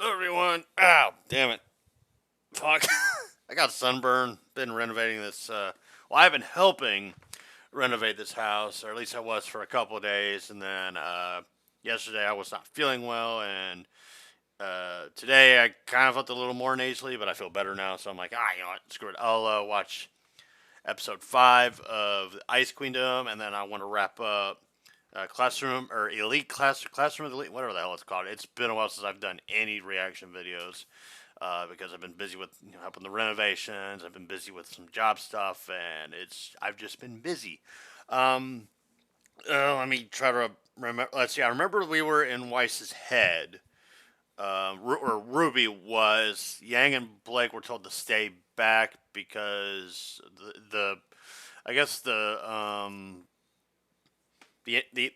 Hello, everyone. Ow, damn it. Fuck. I got sunburn. Been renovating this. I've been helping renovate this house, or at least I was for a couple of days. And then yesterday I was not feeling well. And today I kind of felt a little more nasally, but I feel better now. So I'm like, you know what? Screw it. I'll watch episode 5 of Ice Queendom. And then I want to wrap up classroom or classroom of the elite, whatever the hell it's called. It's been a while since I've done any reaction videos because I've been busy with helping the renovations. I've been busy with some job stuff, and I've just been busy. Um, Let me try to remember. Let's see. I remember we were in Weiss's head. Or Ruby was. Yang and Blake were told to stay back because the I guess the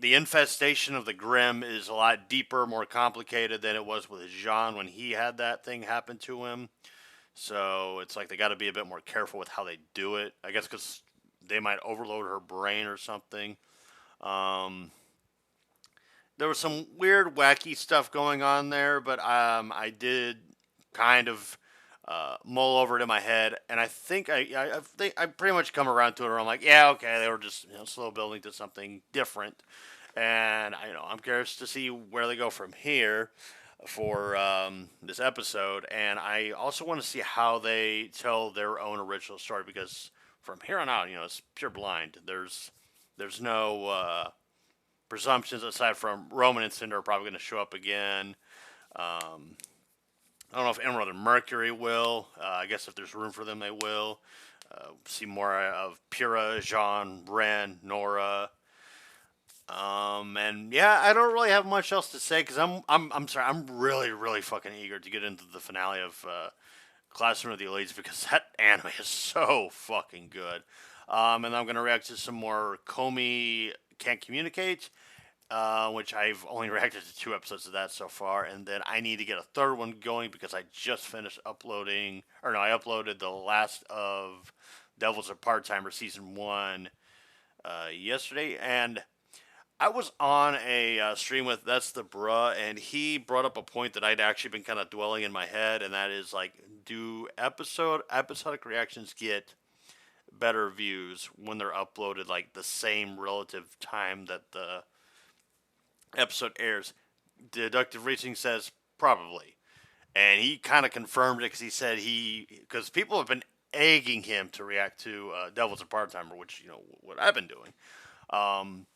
infestation of the Grim is a lot deeper, more complicated than it was with Jean when he had that thing happen to him. So it's like they got to be a bit more careful with how they do it. I guess because they might overload her brain or something. Um, there was some weird, wacky stuff going on there, but I did kind of mull over it in my head, and I think I pretty much come around to it. Where I'm like, yeah, okay, they were just slow building to something different, and I'm curious to see where they go from here for this episode, and I also want to see how they tell their own original story because from here on out, it's pure blind. There's no presumptions aside from Roman and Cinder are probably going to show up again. Um, I don't know if Emerald and Mercury will. I guess if there's room for them, they will. See more of Pyrrha, Jean, Ren, Nora. And yeah, I don't really have much else to say because I'm sorry, I'm really really fucking eager to get into the finale of Classroom of the Elites because that anime is so fucking good. And I'm gonna react to some more Comey Can't Communicate, which I've only reacted to 2 episodes of that so far, and then I need to get a third one going because I just finished uploading, or no, I uploaded the last of Devils Are Part Timer season 1 yesterday, and I was on a stream with That's the Bruh, and he brought up a point that I'd actually been kind of dwelling in my head, and that is like, do episodic reactions get better views when they're uploaded like the same relative time that the episode airs? Deductive reasoning says probably, and he kind of confirmed it because he said because people have been egging him to react to Devil's a Part Timer, which what I've been doing. Um,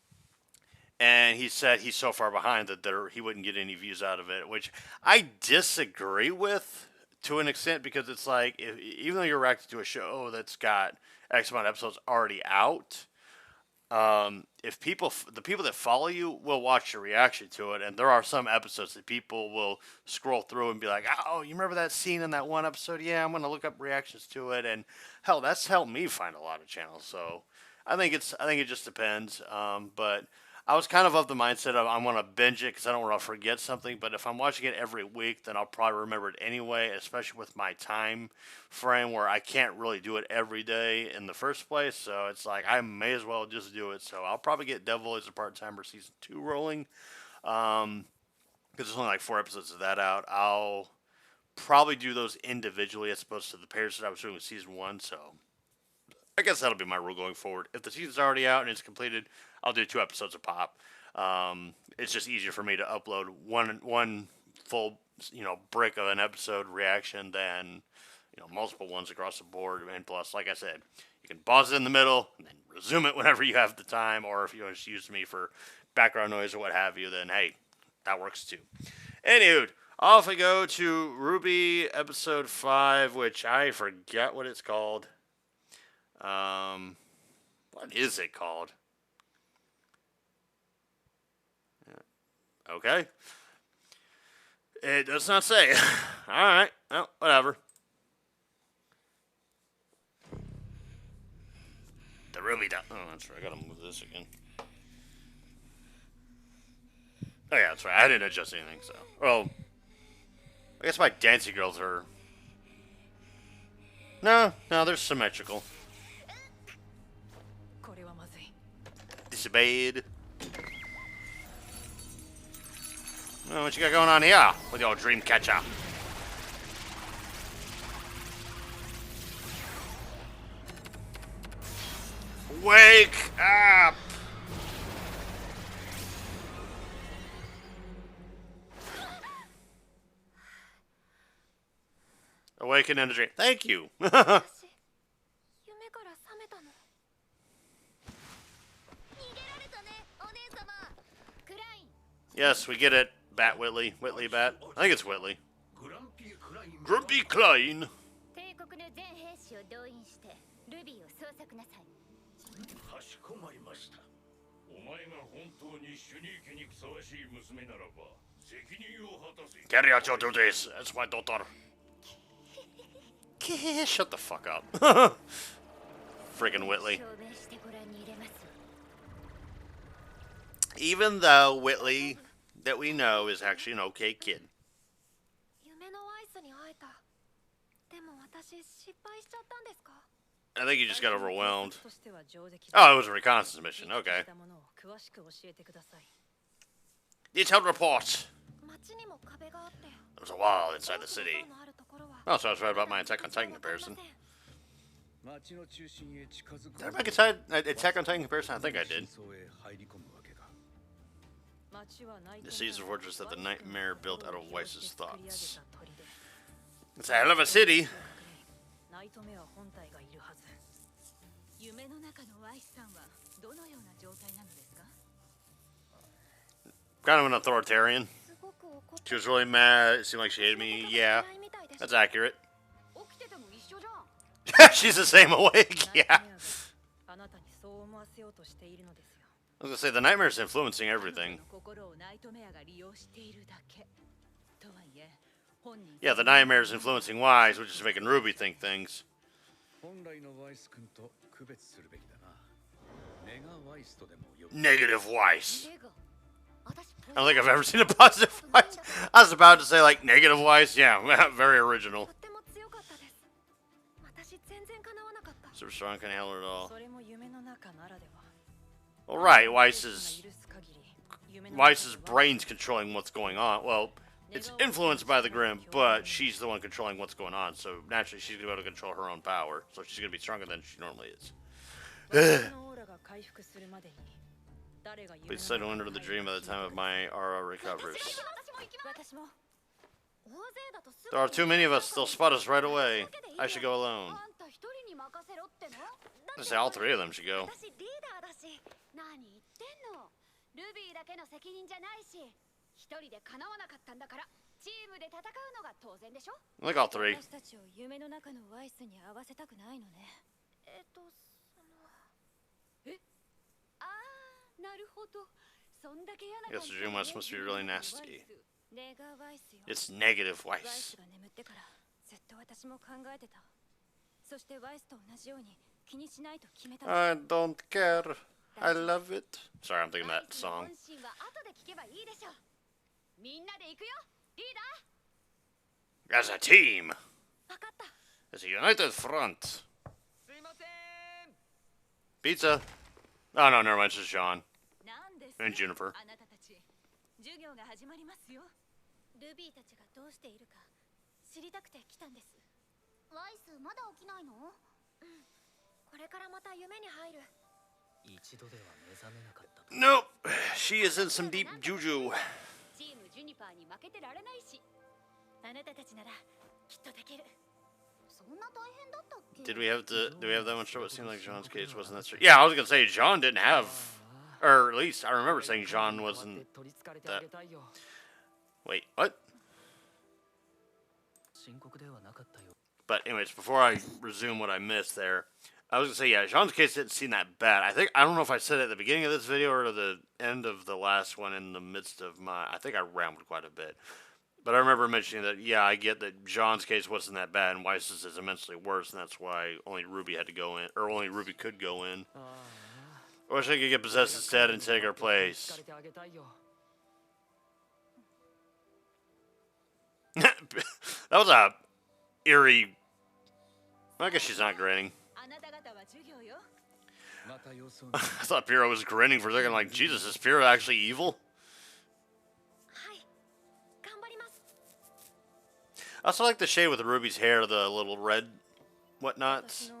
and he said he's so far behind that he wouldn't get any views out of it, which I disagree with to an extent because it's like even though you're reacting to a show that's got X amount of episodes already out, if the people that follow you will watch your reaction to it, and there are some episodes that people will scroll through and be like, "Oh, you remember that scene in that one episode? Yeah, I'm gonna look up reactions to it." And hell, that's helped me find a lot of channels. So I think it just depends. But I was kind of the mindset of I'm gonna binge it because I don't want to forget something. But if I'm watching it every week, then I'll probably remember it anyway. Especially with my time frame where I can't really do it every day in the first place. So it's like I may as well just do it. So I'll probably get Devil as a Part Timer season 2 rolling. Because there's only like 4 episodes of that out. I'll probably do those individually as opposed to the pairs that I was doing with season 1. So I guess that'll be my rule going forward. If the season's already out and it's completed, I'll do 2 episodes a pop. It's just easier for me to upload one full brick of an episode reaction than multiple ones across the board. And plus, like I said, you can pause it in the middle and then resume it whenever you have the time, or if you want to use me for background noise or what have you, then hey, that works too. Anywho, off we go to RWBY episode 5, which I forget what it's called. What is it called? Okay. It does not say. Alright. Well, whatever. The RWBY dot. Oh, that's right. I gotta move this again. Oh, yeah, that's right. I didn't adjust anything, so. Well, I guess my dancing girls are. No, they're symmetrical. Disobeyed. Oh, what you got going on here with your dream catcher? Wake up! Awaken in a dream. Thank you. Yes, we get it. Bat Whitley. Whitley Bat. I think it's Whitley. Grumpy Klein. Carry out your duties. That's my daughter. Shut the fuck up. Friggin' Whitley. Even though Whitley, that we know, is actually an okay kid. I think he just got overwhelmed. Oh, it was a reconnaissance mission. Okay. Detailed report. There was a wall inside the city. Oh, so I was right about my Attack on Titan comparison. Did I make Attack on Titan comparison? I think I did. The Caesar fortress that the nightmare built out of Weiss's thoughts. It's a hell of a city. Kind of an authoritarian. She was really mad. It seemed like she hated me. Yeah, that's accurate. She's the same awake. Yeah. I was gonna say the nightmare's influencing everything. Yeah, the nightmare's influencing Wise, which is making Ruby think things. Negative Weiss. I don't think I've ever seen a positive Weiss. I was about to say, like, negative Weiss. Yeah, very original. Super strong, can't handle it all. Well, right, Weiss's brain's controlling what's going on. Well, it's influenced by the Grim, but she's the one controlling what's going on. So naturally, she's going to be able to control her own power. So she's going to be stronger than she normally is. Please settle under the dream by the time of my aura recovers. There are too many of us. They'll spot us right away. I should go alone. I say all three of them should go. I like all three. Yes, the dream must be really nasty. It's negative Weiss. I don't care. I love it. Sorry, I'm thinking that song. As a team. As a united front. Pizza. Oh no, never mind, it's just Sean. And Juniper. Nope, she is in some deep juju. Do we have that much trouble? It seemed like Jean's case wasn't that straight. Yeah, I was gonna say Jean didn't have, or at least I remember saying Jean wasn't that. Wait, what? But anyways, before I resume what I missed there, I was gonna say, yeah, Jean's case didn't seem that bad. I don't know if I said it at the beginning of this video or at the end of the last one in the midst of I think I rambled quite a bit. But I remember mentioning that, yeah, I get that Jean's case wasn't that bad and Weiss's is immensely worse, and that's why only Ruby had to go in, or only Ruby could go in. I wish I could get possessed instead and take her place. That was a eerie. I guess she's not grinning. I thought Pyrrha was grinning for a second, like, Jesus, is Pyrrha actually evil? I also like the shade with Ruby's hair, the little red whatnots.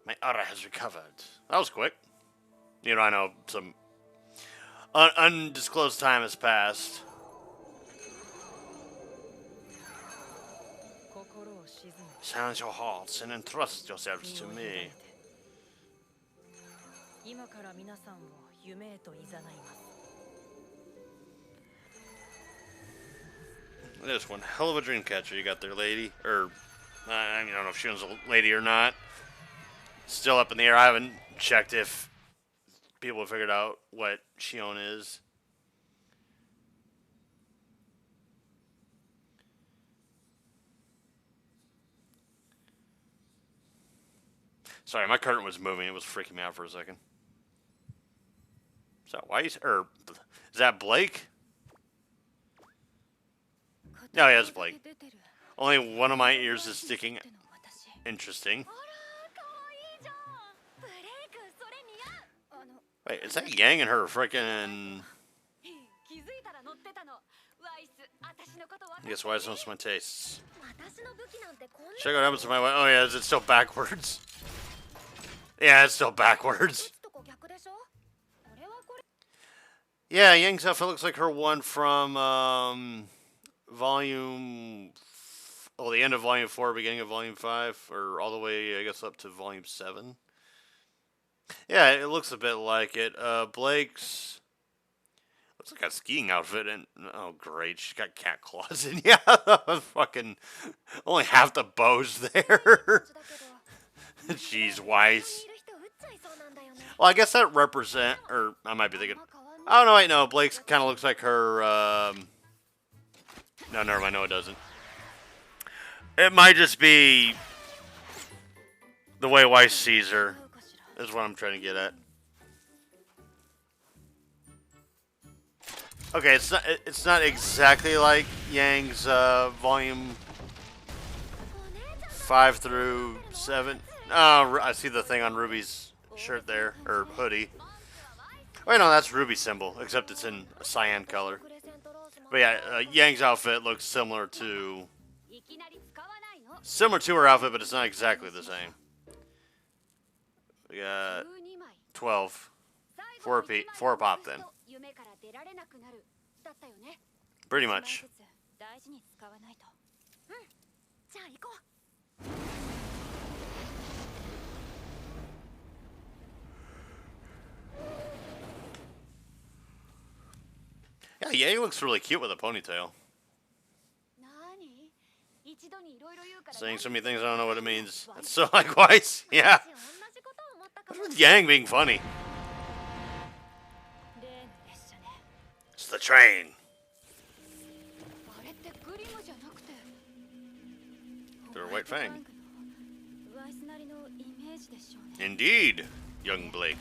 My aura has recovered. That was quick. You know, I know some undisclosed time has passed. Silence your hearts and entrust yourselves to me. There's one hell of a dream catcher you got there, lady. Or, I don't know if she was a lady or not. Still up in the air. I haven't checked if people have figured out what Shion is. Sorry, my curtain was moving. It was freaking me out for a second. Is that Weiss? Or is that Blake? No, yeah, it's Blake. Only one of my ears is sticking. Interesting. Wait, is that Yang and her freaking... I guess Weiss knows my tastes. Check out what happens to my... Oh yeah, is it still backwards? Yeah, it's still backwards. Yeah, Yang's outfit looks like her one from volume... Oh, the end of volume 4, beginning of volume 5, or all the way, I guess, up to volume 7. Yeah, it looks a bit like it. Blake's... Looks like a skiing outfit, and... Oh, great, she's got cat claws in. Yeah, fucking... Only half the bow's there. Jeez, Weiss. Well, I guess that represent... Or, I might be thinking... Oh, no, wait, no. Blake's kind of looks like her... No, never mind. No, it doesn't. It might just be... the way Weiss sees her. Is what I'm trying to get at. Okay, it's not exactly like Yang's volume 5 through 7. Oh, I see the thing on Ruby's shirt there, or hoodie. Wait, no, that's Ruby's symbol, except it's in a cyan color. But yeah, Yang's outfit looks similar to her outfit, but it's not exactly the same. We got 12. 4 pop then. Pretty much. Yeah, Ye looks really cute with a ponytail. Saying so many things I don't know what it means. That's so likewise. Yeah. What's with Yang being funny? It's the train. They're a white fang. Indeed, young Blake.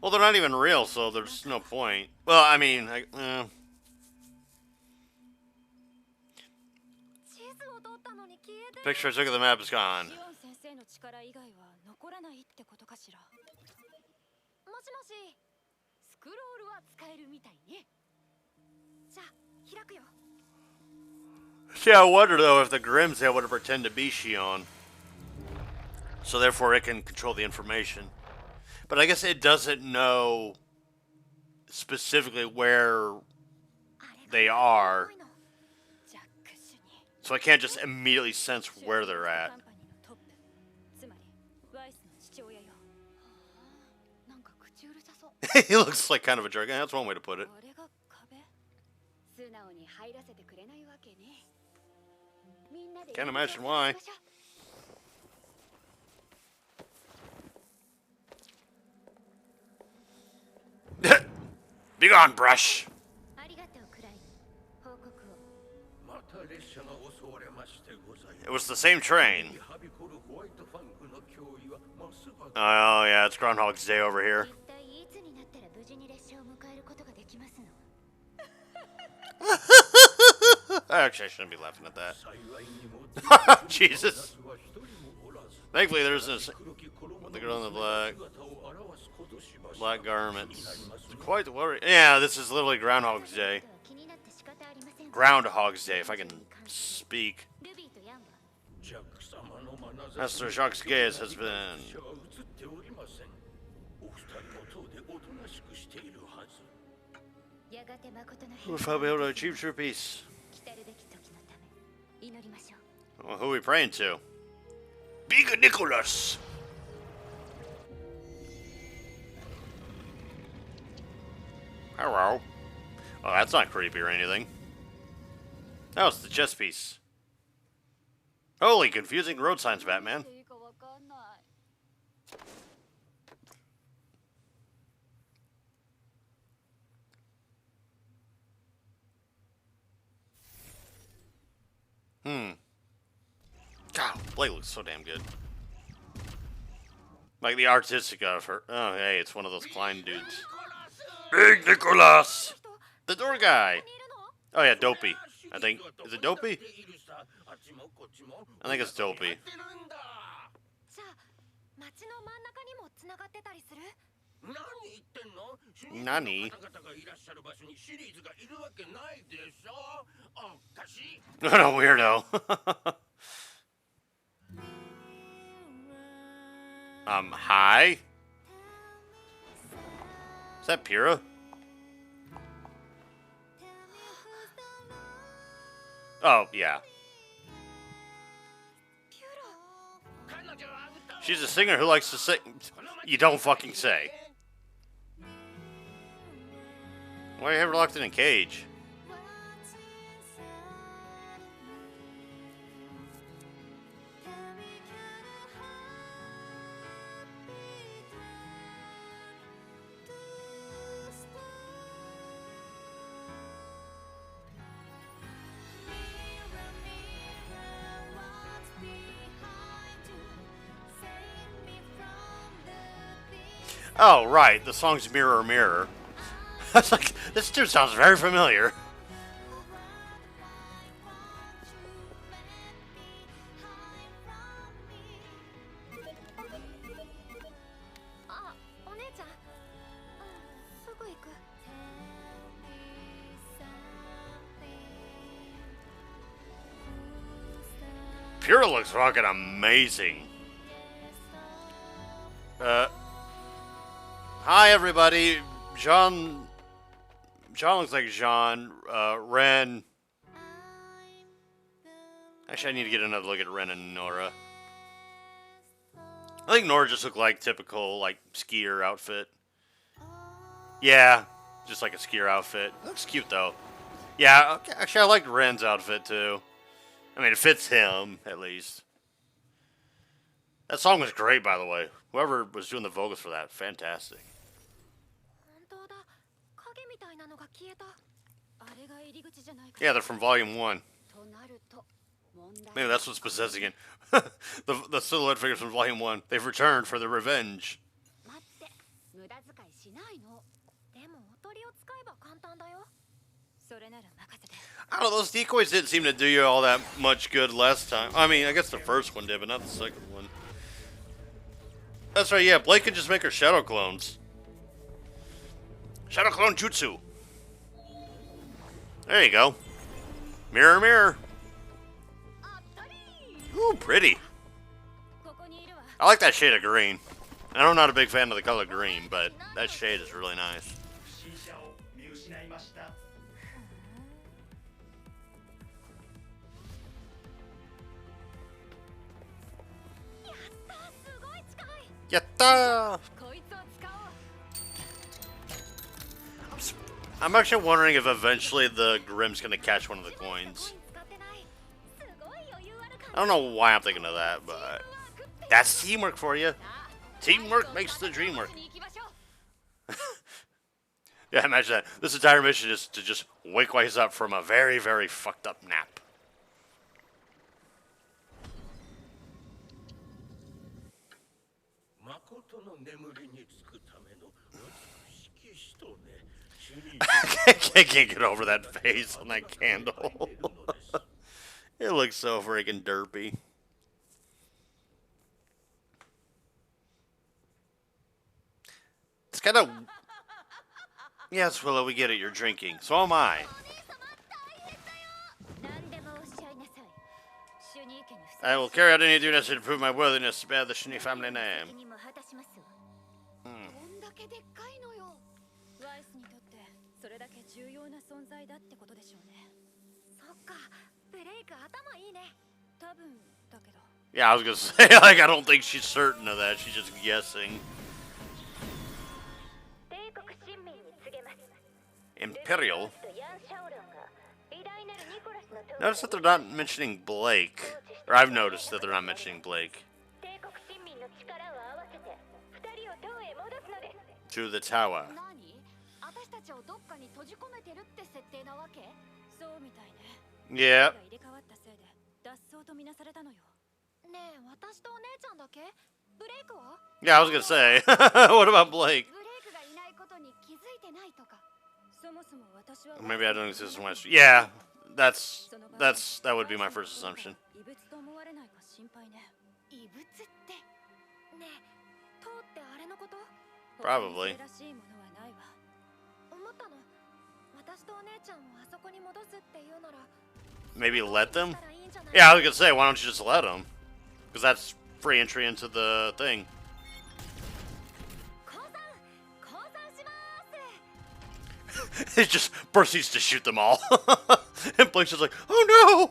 Well, they're not even real, so there's no point. Well, I mean, picture I took of the map is gone. See, I wonder though if the Grimm's able to pretend to be Shion, so therefore it can control the information. But I guess it doesn't know specifically where they are, so I can't just immediately sense where they're at. He looks like kind of a jerk. That's one way to put it. Can't imagine why. Be gone, brush. It was the same train. Oh yeah, it's Groundhog's Day over here. Actually, I shouldn't be laughing at that. Jesus. Thankfully, there's this. The girl in the black garments. Quite the worry. Yeah, this is literally Groundhog's Day. Groundhog's Day, if I can speak. Master Jacques Gaze has been... Oof, I'll be able to achieve true peace. Well, who are we praying to? Big Nicholas! Hello. Oh, that's not creepy or anything. Oh, it's the chess piece. Holy confusing road signs, Batman. God, Blake looks so damn good. Like the artistic of her. Oh, hey, it's one of those Klein dudes. Big Nicholas! The door guy! Oh, yeah, Dopey. I think. Is it Dopey? I think it's Dopey. Nani? What a weirdo. Hi? Is that Pyrrha? Oh, yeah. She's a singer who likes to sing. You don't fucking say. Why are you ever locked in a cage? Oh, right. The song's Mirror, Mirror. I was like, this dude sounds very familiar. Pyrrha looks fucking amazing. Hi, everybody. John looks like Jean. Ren. Actually, I need to get another look at Ren and Nora. I think Nora just looked like typical, like, skier outfit. Yeah, just like a skier outfit. Looks cute, though. Yeah, actually, I liked Ren's outfit, too. I mean, it fits him, at least. That song was great, by the way. Whoever was doing the vocals for that, fantastic. Yeah, they're from Volume 1. Maybe that's what's possessing it. the silhouette figures from Volume 1. They've returned for their revenge. I don't know, those decoys didn't seem to do you all that much good last time. I mean, I guess the first one did, but not the second one. That's right, yeah, Blake can just make her shadow clones. Shadow clone jutsu. There you go. Mirror, mirror. Ooh, pretty. I like that shade of green. I'm not a big fan of the color green, but that shade is really nice. Yatta! I'm actually wondering if eventually the Grimm's gonna catch one of the coins. I don't know why I'm thinking of that, but that's teamwork for you. Teamwork makes the dream work. Yeah, imagine that. This entire mission is to just wake Wise up from a very, very fucked up nap. I can't get over that face on that candle. It looks so freaking derpy. It's kind of... Yes, Willow, we get it. You're drinking. So am I. I will carry out any duty necessary to prove my worthiness to bear the Shinny family name. Hmm. それだけ重要な存在だってことでしょうね。そっか、ブレイク頭いいね。多分だけど。Yeah, I was gonna say, like, I don't think she's certain of that. She's just guessing. Imperial. Notice that they're not mentioning Blake. Or I've noticed that they're not mentioning Blake. To the tower. Yeah. Yeah, I was gonna say. What about Blake? Maybe I don't exist in West. Yeah, that would be my first assumption. Probably. Maybe let them? Yeah, I was gonna say, why don't you just let them? Because that's free entry into the thing. He just proceeds to shoot them all. And Blake's just like, oh no!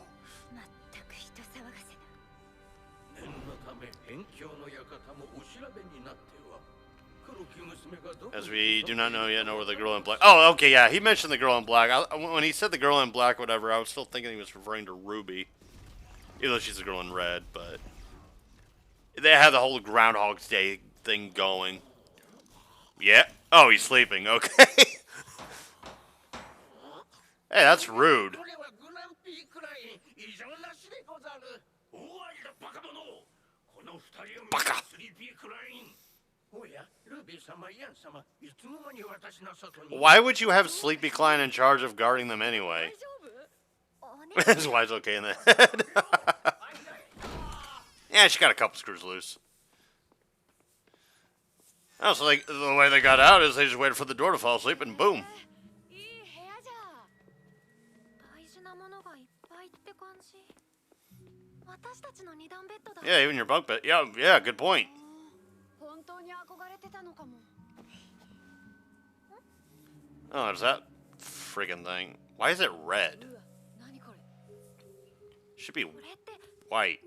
As we do not know where the girl in black... Oh, okay, yeah, he mentioned the girl in black. When he said the girl in black, whatever, I was still thinking he was referring to Ruby. Even though she's the girl in red, but... They had the whole Groundhog's Day thing going. Yeah. Oh, he's sleeping. Okay. Hey, that's rude. Baka. Why would you have Sleepy Klein in charge of guarding them anyway? His wife's okay in the head. Yeah, she got a couple screws loose. Oh, so like the way they got out is they just waited for the door to fall asleep and boom. Yeah, even your bunk bed. Yeah, good point. Oh, there's that friggin' thing. Why is it red? Should be white.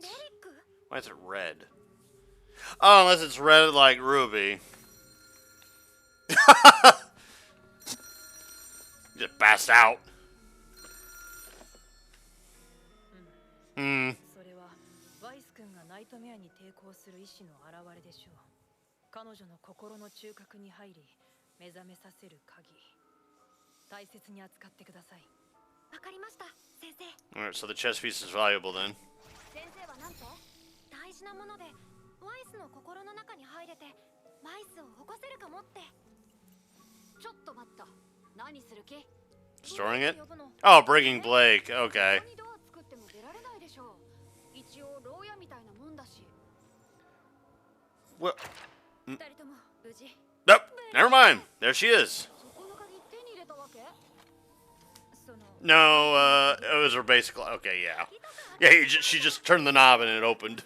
Why is it red? Oh, unless it's red like Ruby. Just passed out. Hmm. Alright, so the chess piece is valuable then. Storing it? Oh, bringing Blake. Okay. What? Nope. Never mind. There she is. No, it was her basic. Okay, yeah. Yeah, she just turned the knob and it opened.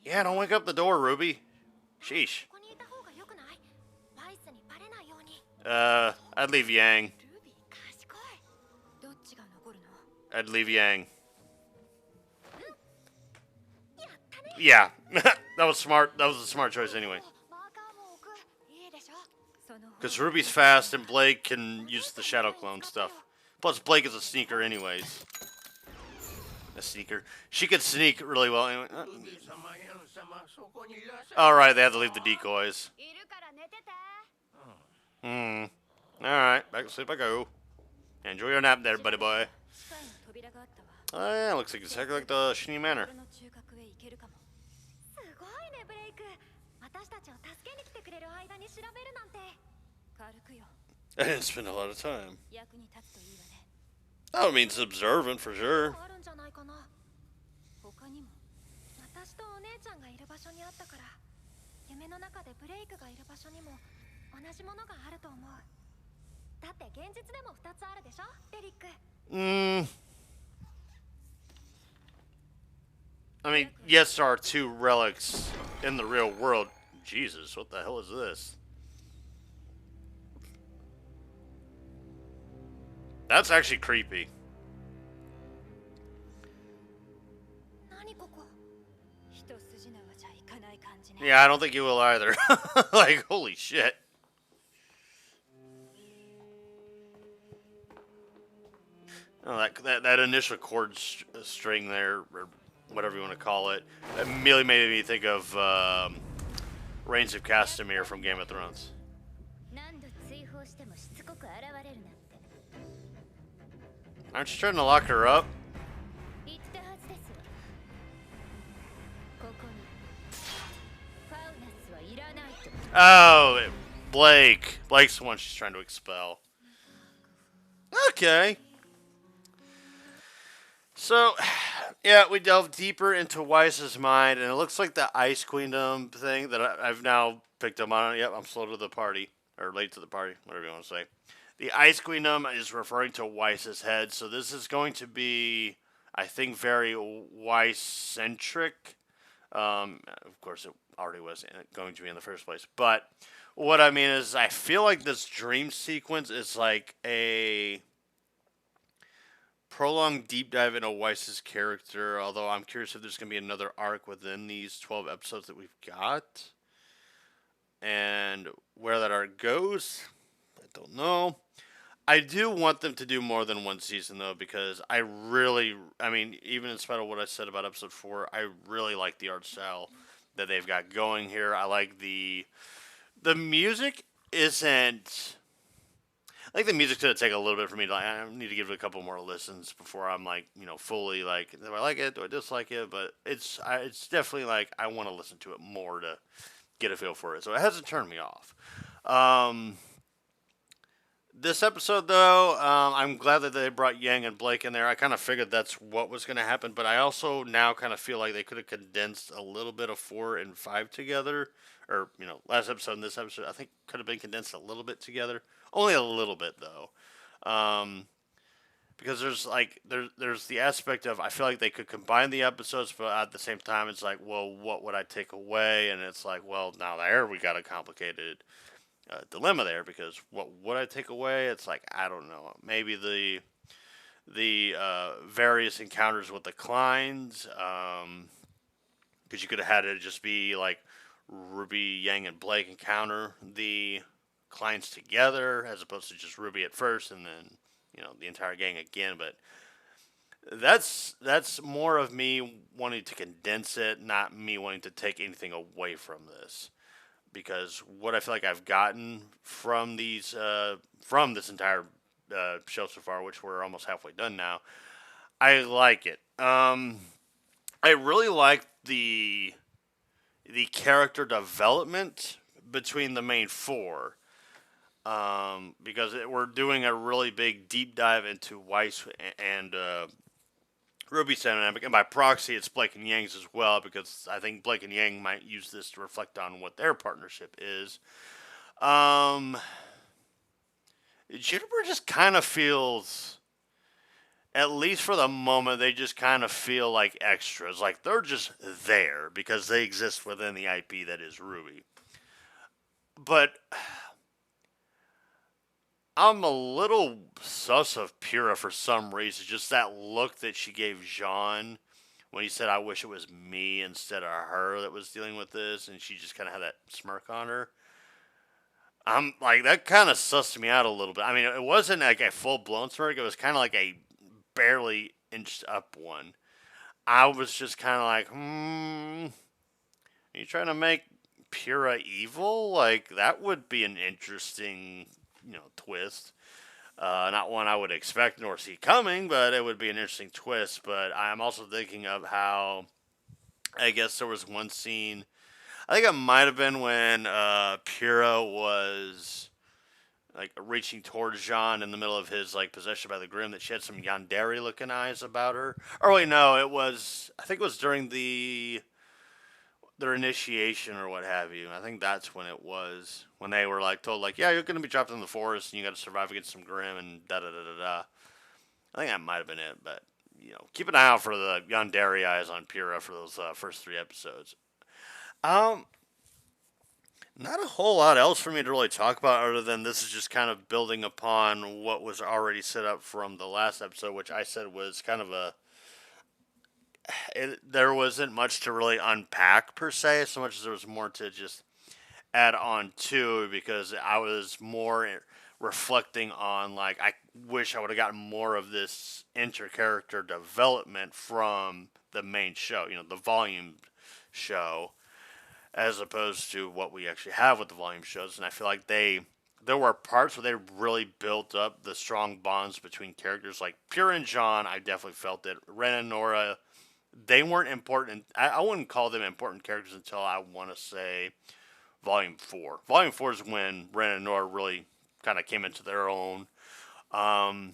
Yeah, don't wake up the door, Ruby. Sheesh. I'd leave Yang. I'd leave Yang. Yeah, that was smart. That was a smart choice anyway. Because Ruby's fast and Blake can use the Shadow Clone stuff. Plus, Blake is a sneaker anyways. A sneaker. She could sneak really well anyway. Alright, they have to leave the decoys. Alright, back to sleep I go. Enjoy your nap there, buddy boy. Oh yeah, looks like exactly like the Shinny Manor. I didn't spend a lot of time. That means observant for sure. Mm, I mean, yes, there are two relics in the real world. Jesus, what the hell is this? That's actually creepy. 何ここ一筋縄じゃいかない感じね Yeah, I don't think you will either. Like, holy shit. Oh, that initial chord string there, or whatever you want to call it, immediately made me think of Reigns of Castamere from Game of Thrones. 何度追放してもしつこく現れるなんて Aren't you trying to lock her up? 言ったはずですわここにファウナスはいらないと Oh, Blake. Blake's the one she's trying to expel. Okay. So, yeah, we delve deeper into Weiss's mind, and it looks like the Ice Queendom thing that I've now picked up on. Yep, I'm slow to the party, or late to the party, whatever you want to say. The Ice Queendom is referring to Weiss's head, so this is going to be, I think, very Weiss-centric. Of course, it already was going to be in the first place, but what I mean is, I feel like this dream sequence is like a prolonged deep dive into Weiss's character, although I'm curious if there's going to be another arc within these 12 episodes that we've got. And where that arc goes, I don't know. I do want them to do more than one season, though, because I mean, even in spite of what I said about episode 4, I really like the art style that they've got going here. I like the music isn't I think the music's gonna take a little bit for me to like. I need to give it a couple more listens before I'm like, fully like, do I like it? Do I dislike it? But it's definitely like I want to listen to it more to get a feel for it. So it hasn't turned me off. Um, this episode though, I'm glad that they brought Yang and Blake in there. I kind of figured that's what was gonna happen, but I also now kind of feel like they could have condensed a little bit of 4 and 5 together. Or last episode and this episode, I think could have been condensed a little bit together. Only a little bit though, because there's the aspect of I feel like they could combine the episodes, but at the same time it's like, well, what would I take away? And it's like, well, now there we got a complicated dilemma there because what would I take away? It's like I don't know, maybe the various encounters with the Kleins, because you could have had it just be like Ruby, Yang, and Blake encounter the clients together as opposed to just Ruby at first and then the entire gang again. But that's more of me wanting to condense it, not me wanting to take anything away from this. Because what I feel like I've gotten from from this entire show so far, which we're almost halfway done now, I like it. I really like the character development between the main 4. Because we're doing a really big deep dive into Weiss and Ruby's dynamic, and by proxy, it's Blake and Yang's as well, because I think Blake and Yang might use this to reflect on what their partnership is. Juniper just kind of feels, at least for the moment, they just kind of feel like extras. Like they're just there because they exist within the IP that is Ruby. But I'm a little sus of Pyrrha for some reason. Just that look that she gave Jean when he said, I wish it was me instead of her that was dealing with this. And she just kind of had that smirk on her. I'm like, that kind of sussed me out a little bit. I mean, it wasn't like a full blown smirk. It was kind of like a barely inched up one. I was just kind of like, are you trying to make Pyrrha evil? Like, that would be an interesting, twist. Not one I would expect nor see coming, but it would be an interesting twist. But I'm also thinking of how, I guess there was one scene, I think it might have been when Pyrrha was like reaching towards Jean in the middle of his like possession by the Grim, that she had some yandere looking eyes about her. Or wait, no, I think it was during their initiation or what have you. I think that's when it was, when they were like told like, yeah, you're gonna be dropped in the forest and you got to survive against some Grim and da da da da da. I think that might have been it, but keep an eye out for the Yandere eyes on Pyrrha for those first 3 episodes. Um, Not a whole lot else for me to really talk about other than this is just kind of building upon what was already set up from the last episode, which I said was kind of there wasn't much to really unpack per se, so much as there was more to just add on to because I was more reflecting on like I wish I would have gotten more of this inter-character development from the main show, the volume show, as opposed to what we actually have with the volume shows. And I feel like there were parts where they really built up the strong bonds between characters. Like Pure and John, I definitely felt it. Ren and Nora, they weren't important. I wouldn't call them important characters until I want to say Volume 4. Volume 4 is when Ren and Nora really kind of came into their own. Um,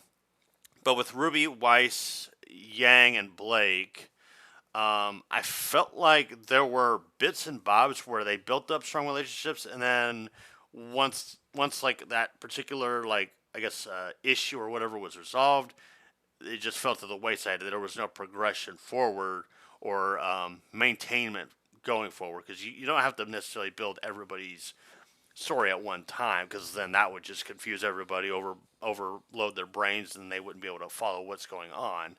but with Ruby, Weiss, Yang, and Blake, I felt like there were bits and bobs where they built up strong relationships, and then once like that particular like I guess issue or whatever was resolved, it just fell to the wayside. There was no progression forward or maintainment going forward because you don't have to necessarily build everybody's story at one time because then that would just confuse everybody, overload their brains, and they wouldn't be able to follow what's going on.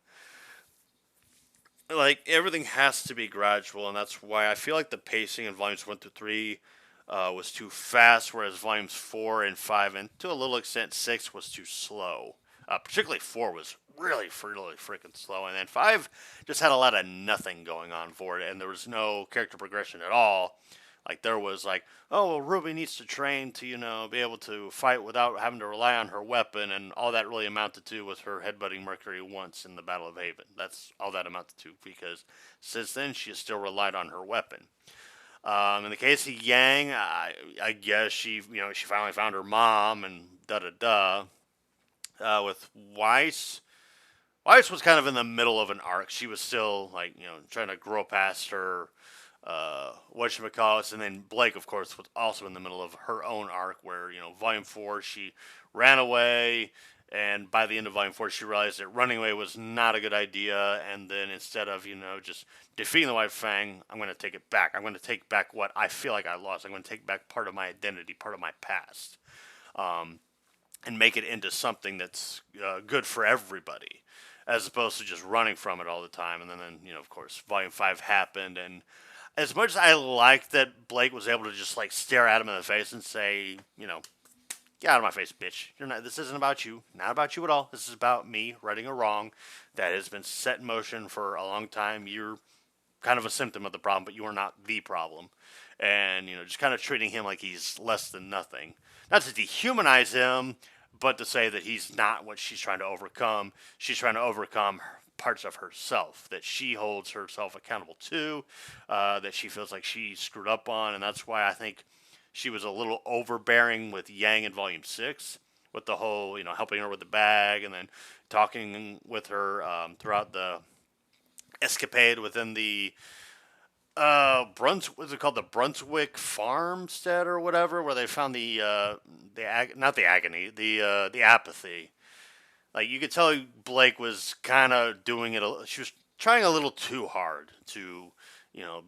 Like everything has to be gradual, and that's why I feel like the pacing in volumes 1 through 3 was too fast, whereas volumes 4 and 5, and to a little extent 6, was too slow. Particularly 4 was really freaking slow, and then 5 just had a lot of nothing going on for it, and there was no character progression at all. Like there was like, oh well, Ruby needs to train to be able to fight without having to rely on her weapon, and all that really amounted to was her headbutting Mercury once in the Battle of Haven. That's all that amounted to because since then she has still relied on her weapon. In the case of Yang, I guess she finally found her mom and da da da. With Weiss was kind of in the middle of an arc. She was still like trying to grow past her whatchamacallit, and then Blake, of course, was also in the middle of her own arc where, Volume 4, she ran away, and by the end of Volume 4, she realized that running away was not a good idea, and then instead of, just defeating the White Fang, I'm going to take it back. I'm going to take back what I feel like I lost. I'm going to take back part of my identity, part of my past, and make it into something that's good for everybody, as opposed to just running from it all the time. And then of course, Volume 5 happened, and as much as I liked that Blake was able to just like stare at him in the face and say, get out of my face, bitch. You're not. This isn't about you. Not about you at all. This is about me righting a wrong that has been set in motion for a long time. You're kind of a symptom of the problem, but you are not the problem. And just kind of treating him like he's less than nothing. Not to dehumanize him, but to say that he's not what she's trying to overcome. She's trying to overcome parts of herself that she holds herself accountable to, that she feels like she screwed up on, and that's why I think she was a little overbearing with Yang in Volume 6, with the whole, helping her with the bag, and then talking with her throughout the escapade within the what's it called, the Brunswick farmstead or whatever, where they found not the agony, the apathy. Like you could tell Blake was kind of doing it. She was trying a little too hard to,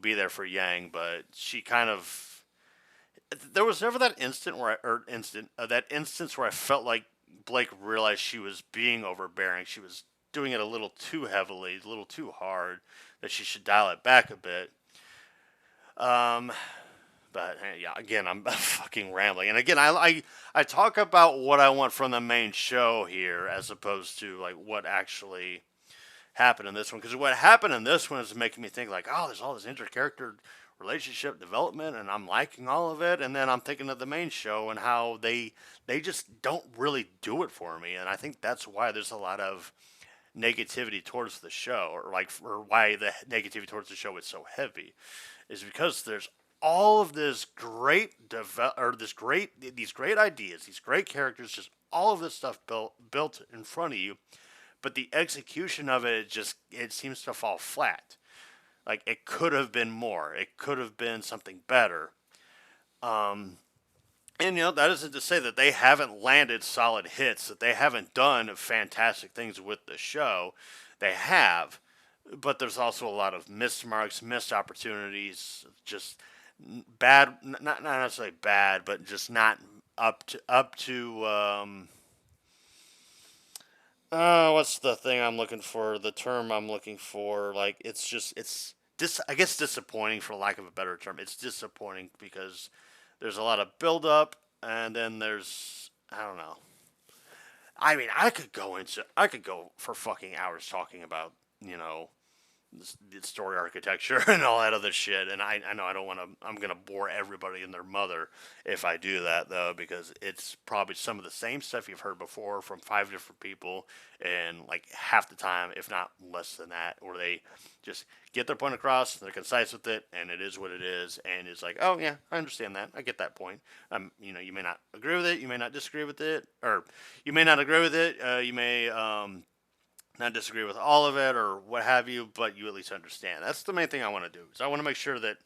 be there for Yang, but she kind of. There was never that that instance where I felt like Blake realized she was being overbearing. She was doing it a little too heavily, a little too hard. That she should dial it back a bit. But yeah, again, I'm fucking rambling. And again, I talk about what I want from the main show here as opposed to like what actually happened in this one. Because what happened in this one is making me think like, oh, there's all this inter-character relationship development and I'm liking all of it. And then I'm thinking of the main show and how they just don't really do it for me. And I think that's why there's a lot of negativity towards the show, or why the negativity towards the show is so heavy, is because there's all of this these great ideas, these great characters, just all of this stuff built in front of you, but the execution of it seems to fall flat. Like it could have been more. It could have been something better. And that isn't to say that they haven't landed solid hits, that they haven't done fantastic things with the show. They have, but there's also a lot of missed marks, missed opportunities, just bad, not necessarily bad, but just not up to what's the thing I'm looking for? The term I'm looking for, like I guess disappointing for lack of a better term. It's disappointing because there's a lot of build up, and then there's I don't know. I mean, I could go for fucking hours talking about the story architecture and all that other shit. And I know I don't want to. I'm gonna bore everybody and their mother if I do that though, because it's probably some of the same stuff you've heard before from 5 different people, and like half the time, if not less than that, where they just get their point across, they're concise with it, and it is what it is, and it's like, oh yeah, I understand that, I get that point. You may not agree with it, you may not disagree with it, or you may not agree with it, you may not disagree with all of it or what have you, but you at least understand. That's the main thing I want to do. Is I want to make sure that,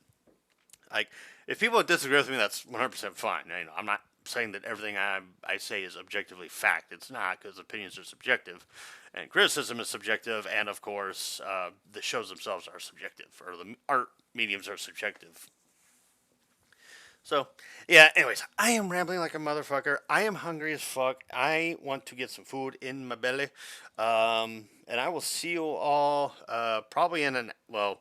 like, if people disagree with me, that's 100% fine. I'm not saying that everything I say is objectively fact. It's not, because opinions are subjective, and criticism is subjective, and of course, the shows themselves are subjective, or the art mediums are subjective. So, yeah, anyways, I am rambling like a motherfucker. I am hungry as fuck. I want to get some food in my belly. And I will see you all probably well,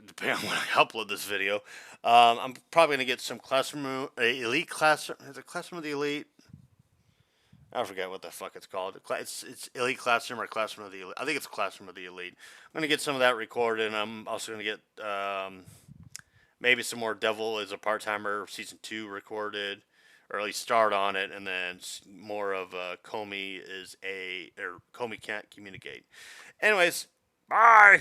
depending on when I upload this video. I'm probably going to get some Classroom, Elite Classroom. Is it Classroom of the Elite? I forget what the fuck it's called. It's Elite Classroom or Classroom of the Elite. I think it's Classroom of the Elite. I'm going to get some of that recorded, and I'm also going to get maybe some more Devil is a Part-Timer Season 2 recorded, or at least start on it, and then more of Comey Comey Can't Communicate. Anyways, bye!